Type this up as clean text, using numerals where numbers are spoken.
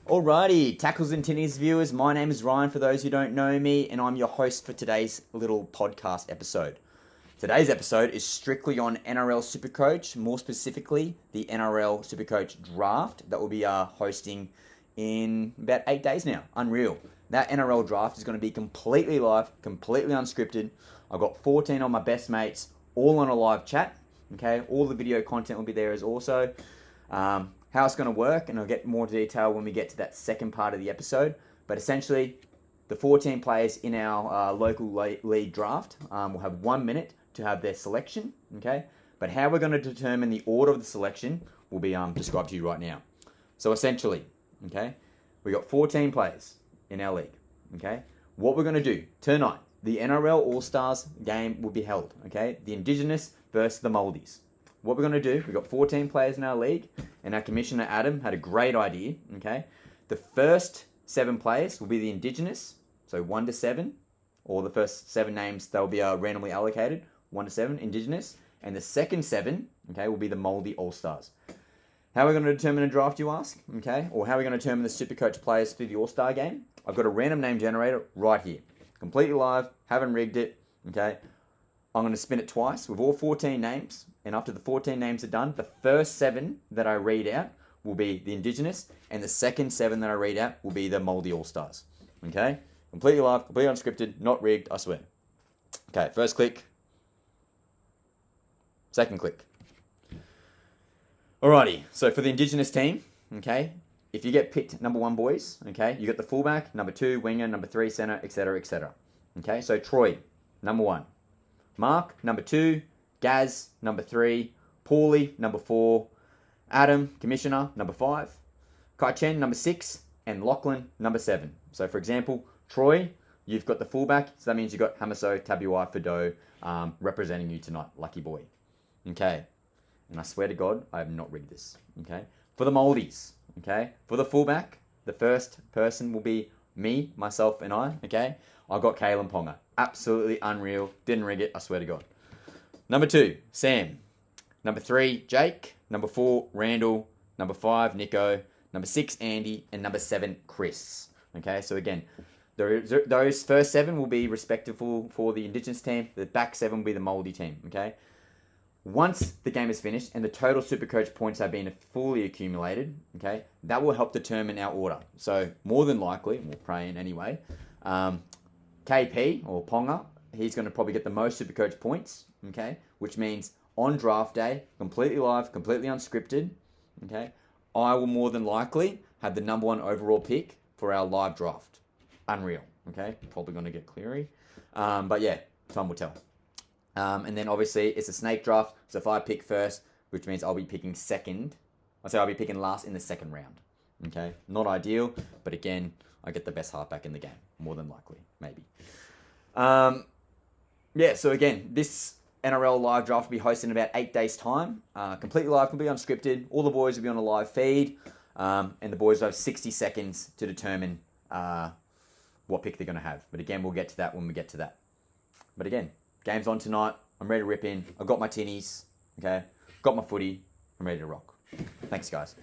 Alrighty, Tackles and Tinnies viewers, my name is Ryan for those who don't know me, and I'm your host for today's little podcast episode. Today's episode is strictly on NRL SuperCoach, more specifically the NRL SuperCoach Draft that we'll be hosting in about 8 days now. Unreal. That NRL Draft is going to be completely live, completely unscripted. I've got 14 of my best mates, all on a live chat. Okay, all the video content will be there as also. How it's going to work, and I'll get more detail when we get to that second part of the episode. But essentially, the 14 players in our local league draft will have 1 minute to have their selection, okay? But how we're going to determine the order of the selection will be described to you right now. So essentially, okay, we got 14 players in our league, okay? What we're going to do tonight, the NRL All-Stars game will be held, okay? The Indigenous versus the Maldies. What we're going to do, we've got 14 players in our league, and our commissioner, Adam, had a great idea, okay? The first 7 players will be the Indigenous, so 1 to 7, or the first 7 names, they'll be randomly allocated, 1 to 7, Indigenous, and the second 7, okay, will be the Māori All-Stars. How are we going to determine a draft, you ask, okay? Or how are we going to determine the SuperCoach players through the All-Star game? I've got a random name generator right here, completely live, haven't rigged it, okay? I'm going to spin it twice with all 14 names, and after the 14 names are done, the first 7 that I read out will be the Indigenous, and the second 7 that I read out will be the Māori All-Stars. Okay? Completely live, completely unscripted, not rigged, I swear. Okay, first click. Second click. Alrighty, so for the Indigenous team, okay, if you get picked number 1, boys, okay, you get the fullback, number 2, winger, number 3, centre, etc., etc. Okay, so Troy, number 1. Mark, number 2. Gaz, number 3. Paulie, number 4. Adam, commissioner, number 5. Kai Chen, number 6. And Lachlan, number 7. So, for example, Troy, you've got the fullback. So that means you've got Hamaso Tabuai Fado representing you tonight. Lucky boy. Okay. And I swear to God, I have not rigged this. Okay. For the Maldies, okay. For the fullback, the first person will be me, myself, and I. Okay. I've got Kalen Ponga. Absolutely unreal. Didn't rig it, I swear to God. Number 2, Sam. Number 3, Jake. Number 4, Randall. Number 5, Nico. Number 6, Andy. And number 7, Chris. Okay, so again, those first 7 will be respectful for the Indigenous team. The back 7 will be the Māori team. Okay. Once the game is finished and the total SuperCoach points have been fully accumulated, okay, that will help determine our order. So more than likely, we're praying anyway, KP, or Ponga, he's going to probably get the most SuperCoach points, okay, which means on draft day, completely live, completely unscripted, okay, I will more than likely have the number 1 overall pick for our live draft. Unreal, okay, probably going to get Cleary, but yeah, time will tell. And then obviously it's a snake draft, so if I pick first, which means I'll be picking second, I'll be picking last in the second round, okay, not ideal, but again, I get the best halfback in the game, more than likely, maybe. Yeah, so again, this NRL live draft will be hosted in about 8 days' time. Completely live, completely unscripted. All the boys will be on a live feed, and the boys will have 60 seconds to determine what pick they're going to have. But again, we'll get to that when we get to that. But again, game's on tonight. I'm ready to rip in. I've got my tinnies, okay? Got my footy. I'm ready to rock. Thanks, guys.